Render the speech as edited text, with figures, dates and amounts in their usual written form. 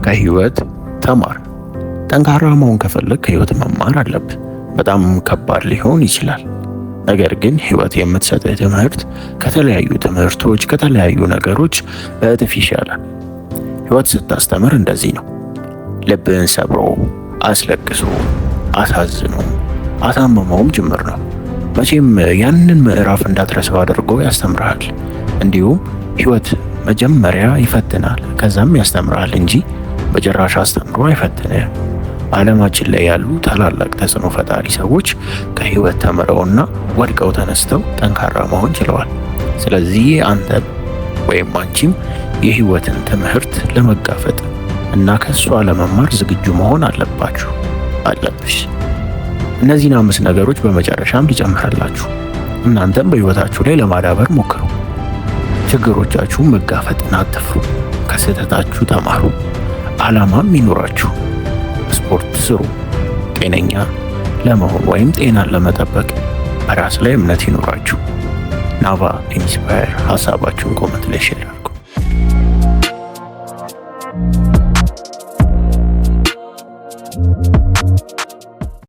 ከህይወት ተማር። ጠንካራ መሆን ከፈለግ ከህይወት መማር አለብህ። በጣም ከባድ ሊሆን ይችላል፣ ነገር ግን ህይወት የምትሰጥህ ትምህርት ከተለያዩ ትምህርቶች ከተለያዩ ነገሮች በእጥፍ ይሻላል። ህይወት ስታስተምር እንደዚህ ነው። ልብህን ሰብሮ አስለቅሶ አሳዝኖ አሳምመውም ጭምር ነው። መቼም ያንን ምዕራፍ እንዳትረሳው አድርጎ ያስተምርሃል። እንዲሁም ህይወት መጀመሪያ ይፈትናል ከዛም ያስተምርሃል እንጂ በጭራሽ አስተምሮ አይፈትንህም። ዓለማችን ላይ ያሉ ታላላቅ ተጽዕኖ ፈጣሪ ሰዎች ከህይወት ተምረውና ወድቀው ተነስተው ጠንካራ መሆን ችለዋል። ስለዚህ አንተ ወይም አንቺም የህይወትን ትምህርት ለመጋፈጥ እና ከሷ ለመማር ዝግጁ መሆን አለብሽ። እነዚህን 5 ነገሮች በመጨረሻም ሊጨምርላችሁ። እናንተም በህይወታችሁ ላይ ለማዳበር ሞክሩ። ችግሮቻችሁን መጋፈጥን አትፍሩ። ከስህተታችሁ ተማሩ። ዓላማም ይኖራችሁ። ስፖርት ስሩ። ጤነኛ ለመሆን ወይም ጤናን ለመጠበቅ በራስ ላይ እምነት ይኖራችሁ። ናቫ ኢንስፓየር ሀሳባችሁን ኮመንት ላይ ሼር አድርጉ።